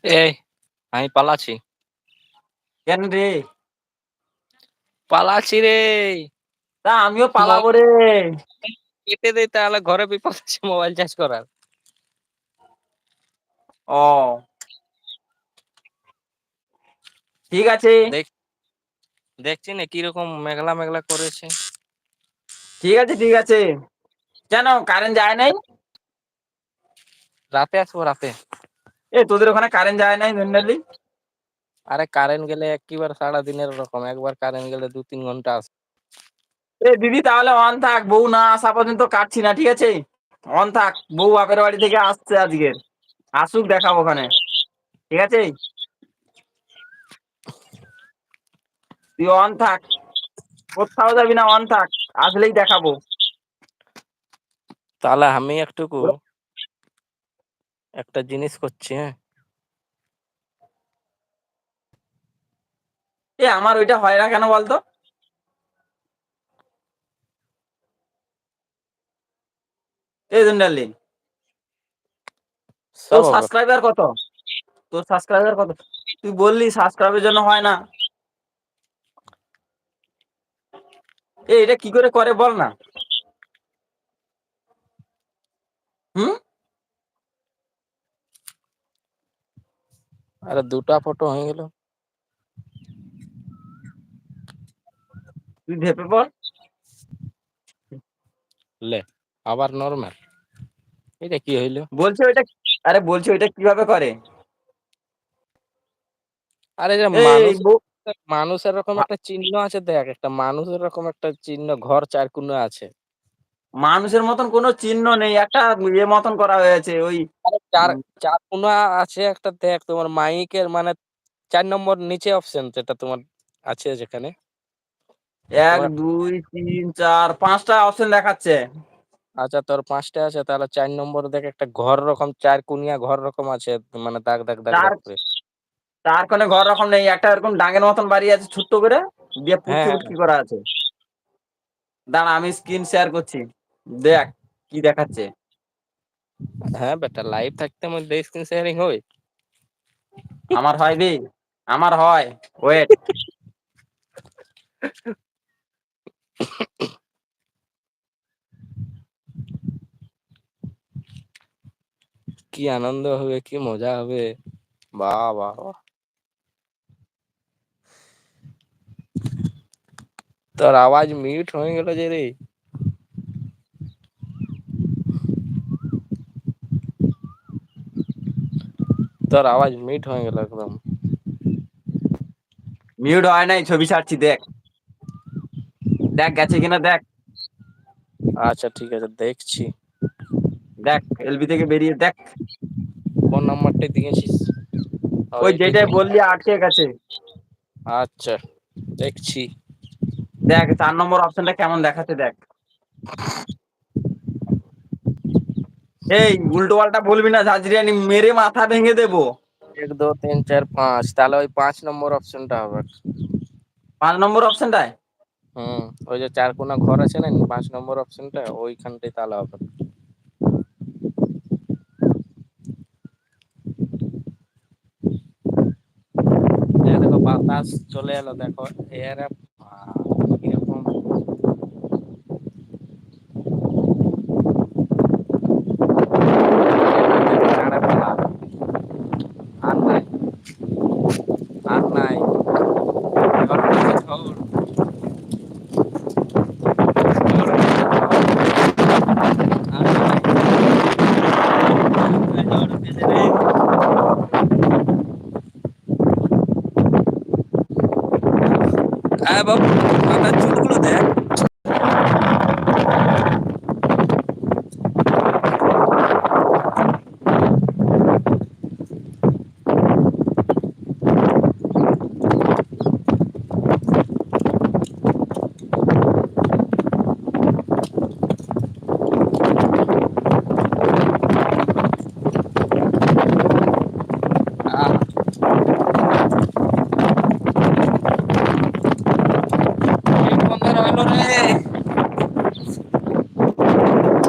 এই আমি পালাচ্ছি। কেন রে? পালাচ্ছি রে। তা আমিও পালাবো রে। কেটে দে, তাহলে ঘরে বিপদ আছে মোবাইল চার্জ করার। ও ঠিক আছে, দেখছি না কিরকম মেঘলা মেঘলা করেছে। ঠিক আছে, ঠিক আছে। কেন কারেন্ট যায় নাই? রাতে আসবো, রাতে। তোদের ওখানে কারেন্ট যায় নাই জেনারেলি? আরে কারেন্ট গেলে একবার সারাদিনের রকম, একবার কারেন্ট গেলে 2-3 ঘন্টা আসে। দিদি তাহলে অন থাক, বউ না আসা পর্যন্ত কাটছি না, ঠিক আছে? অন থাক, বউ বাপের বাড়ি থেকে আসছে আজকের, আসুক দেখাবো ওখানে, ঠিক আছে? তুই অন থাক, কোথাও যাবি না, অন থাক, আসলেই দেখাবো। তাহলে আমি একটা জিনিস করছি। হ্যাঁ, আমার ওইটা হয় না কেন বলতো? জেনারেলি সব তোর হবে। সাবস্ক্রাইবার কত? তোর সাবস্ক্রাইবার কত? তুই বললি সাবস্ক্রাইবের জন্য হয় না। এটা কি করে করে বল না। হুম, আরে 2টা ফটো হয়ে গেল। তুই ভেবে পড়। লে, আবার নরমাল। এটা কি হইলো? বলছি ওইটা, বলছি ওইটা কিভাবে করে? আরে যে এই মানুষ, বউ, মানুষের এরকম একটা চিহ্ন আছে, দেখ একটা মানুষের এরকম একটা চিহ্ন, ঘর 4 কোণে আছে। মানুষের মতন কোনো চিহ্ন নেই, একটা মতন করা হয়েছে ওই। আরে 4 উম, 4 কোণা আছে একটা, দেখ তোমার মাইকের মানে 4 নম্বর নিচে অপশন যেটা তোমার আছে যেখানে 1 তোমার। 2 3 4 5টা অপশন দেখাচ্ছে। আচ্ছা, তোর 5টা আছে, তাহলে 4 নম্বর দেখ একটা ঘর রকম 4 কোণিয়া ঘর রকম আছে, মানে দাগ দাগ দাগ তার দাগ করে। তার কোনো ঘর রকম নেই, একটা এরকম ডাঙের মতন বাড়ি আছে ছোট্ট করে, দিয়ে হ্যাঁ, পুটকি হ্যাঁ, উটকি করা আছে। দাঁড়া আমি স্ক্রিন শেয়ার করছি, দেখ কি দেখাচ্ছে। হ্যাঁ বেটা, লাইভ থাকতে মধ্যে স্ক্রিন শেয়ারিং হয়। আমার হয় রে, আমার হয়, ওয়েট। কি আনন্দ হবে, কি মজা হবে। বাহ বাহ বাহ। তোর আওয়াজ মিউট হয়ে গেল যে রে। তোর আওয়াজ মিউট হয়ে গেল একদম। মিউট হয় নাই, ছবি ছাড়ছি, দেখ দেখ গেছে কিনা দেখ। আচ্ছা ঠিক আছে, দেখছি। দেখ এলবি থেকে বেরিয়ে দেখ। কোন নাম্বারটা দিয়েছিস? ও ওই এইটাই যেটাই তো। বললি আটকে গেছে। আচ্ছা, দেখছি। দেখ 4 নম্বর অপশনটা কেমন দেখাচ্ছে দেখ। উল্টো পাল্টা বলবি না, ঝাঁঝরিয়ানি মেরে মাথা ভেঙে দেবো। 1 2 3 4 5, তাহলে ওই 5 নম্বর অপশনটা হবে। 5 নম্বর অপশনটায় হুম, ওই যে 4 কোণা ঘর আছে না, 5 নম্বর অপশনটা ওইখানটাই তাহলে হবে। এই দেখো বাতাস চলে এলো, দেখো এর কিরকম। আর নাই, আর নাই। ঝড় উঠেছে, ঝড়। ঝড় উঠেছে, আর নাই। ঝড় উঠেছে রে। বাবু মাথা চুল